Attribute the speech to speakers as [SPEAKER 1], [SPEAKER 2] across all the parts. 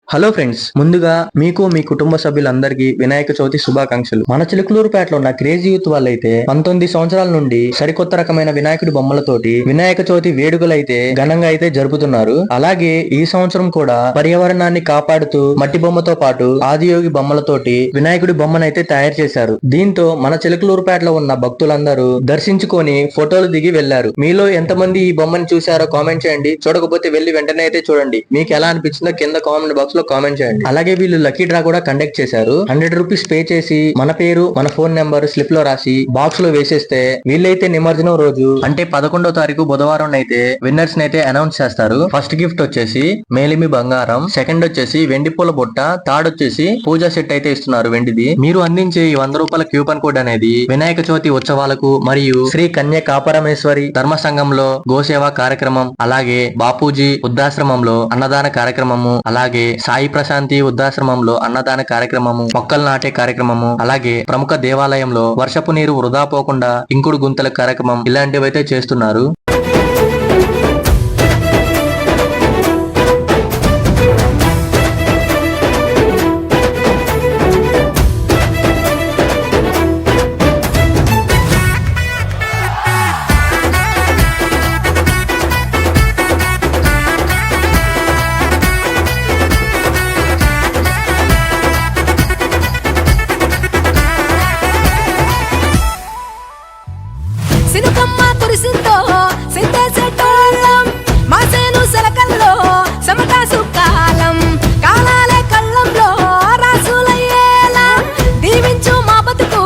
[SPEAKER 1] Hello friends, ముందుగా మీకు మీ కుటుంబ సభ్యులందరికీ వినాయక చవితి శుభాకాంక్షలు. మన చిలుకలూరుపేటలో ఉన్న క్రేజీ యూత్ వాళ్ళైతే 19 సంవత్సరాల నుండి సరికొత్త రకమైన వినాయకుడి బొమ్మలతోటి వినాయక చవితి వేడుకలు అయితే ఘనంగా అయితే జరుపుతున్నారు. అలాగే ఈ సంవత్సరం కూడా పర్యావరణాన్ని కాపాడుతూ మట్టి బొమ్మతో పాటు ఆదియోగి బొమ్మలతోటి వినాయకుడి బొమ్మనైతే తయారు చేశారు. దీంతో మన చిలుకలూరుపేటలో ఉన్న భక్తులందరూ దర్శించుకొని ఫోటోలు దిగి వెళ్లారు. మీలో ఎంతమంది ఈ బొమ్మని చూశారో కామెంట్ చేయండి. చూడకపోతే వెళ్లి వెంటనే అయితే చూడండి. మీకు ఎలా అనిపించిందో కింద కామెంట్ బాక్స్ లో కామెంట్ చేయండి. అలాగే వీళ్ళు లక్కీ డ్రా కూడా కండక్ట్ చేశారు. 100 రూపీస్ పే చేసి మన పేరు, మన ఫోన్ నెంబర్ స్లిప్ లో రాసి బాక్స్ లో వేసేస్తే వీళ్ళైతే నిమజ్జనం రోజు అంటే 11వ తారీఖు బుధవారం అయితే విన్నర్స్ నైతే అనౌన్స్ చేస్తారు. ఫస్ట్ గిఫ్ట్ వచ్చేసి మేలిమి బంగారం, సెకండ్ వచ్చేసి వెండి పూల బుట్ట, థర్డ్ వచ్చేసి పూజా సెట్ అయితే ఇస్తున్నారు వెండిది. మీరు అందించే ఈ 100 రూపాయల కూపన్ కోడ్ అనేది వినాయక చవితి ఉత్సవాలకు మరియు శ్రీ కన్య కాపరమేశ్వరి ధర్మ సంఘంలో గోసేవ కార్యక్రమం, అలాగే బాపూజీ వృద్ధాశ్రమంలో అన్నదాన కార్యక్రమము, అలాగే సాయి ప్రశాంతి వృద్ధాశ్రమంలో అన్నదాన కార్యక్రమము, మొక్కలు నాటే కార్యక్రమము, అలాగే ప్రముఖ దేవాలయంలో వర్షపు నీరు వృధా పోకుండా ఇంకుడు గుంతల కార్యక్రమం ఇలాంటివైతే చేస్తున్నారు.
[SPEAKER 2] సినుకమ్మ కురిసిందో సిద్ధేసేటోళ్ళం మాసేను సెలకల్లో సమటాసు కాలం కాలాలే కళ్ళంలో రాసులయ్యేలా దీవించు మా బతుకు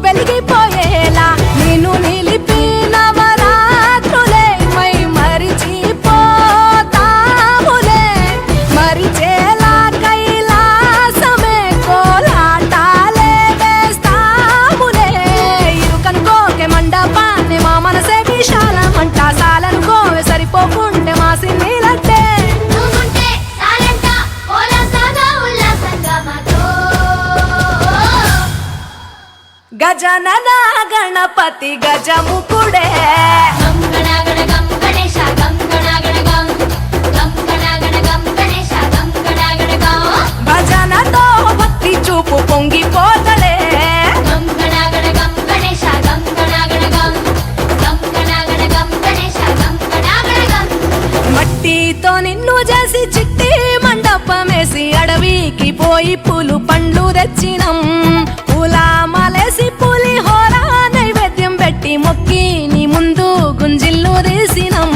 [SPEAKER 2] వెలిగిపోయేలా నేను నిలిపి నవరాత్రులే మై మరిచిపోతాములే మరిచేలా కైలాసమే కోలాటాలే వేస్తాములే ఇరుకనుకోకే మండపా మా మనసే విశాలమంట సాలనుకోవే సరిపోకుంటే మా సిన్నీలట్టే గజనన గణపతి గజముకుడే భజనతో భక్తి చూపు పొంగిపోతలే మట్టితో నిన్ను చేసి చిట్టి మండపమేసి అడవికి పోయి పూలు పండ్లు తెచ్చినం పూల మాలేసి పూలి హోరా నైవేద్యం పెట్టి మొక్కి నీ ముందు గుంజిల్లు తీసినం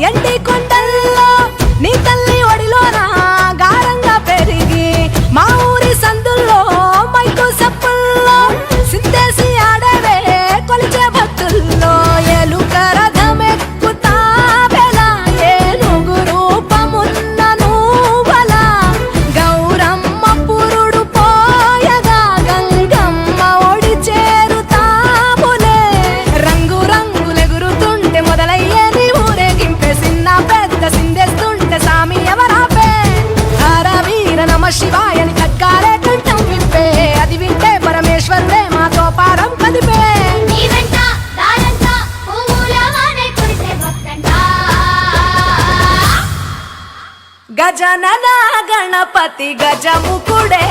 [SPEAKER 2] ఎండి కొండల్లో నీ తల్లి ఒడిలోన గారంగా పెరిగి మా ఊరి సందుల్లో మైకు సప్పుల్లో సిందేసి ఆడవే కొలిచే భక్తుల్లో ఏలుక రథమెక్కుతావెలా ఏనుగు రూపమున్న నువ్వలా గౌరమ్మ పురుడు పోయగా గంగమ్మ ఒడి చేరుతాములే రంగు రంగులెగురుతుంటే మొదలయ్యే చిన్న పెద్ద సిందేస్తుంటే సామి ఎవరాపే హర వీర నమ శివాయని ఖడ్గాలే కంఠం విప్పే అది వింటే పరమేశ్వరుడే మాతో పారం కదిపే గజనన గణపతి గజముకుడే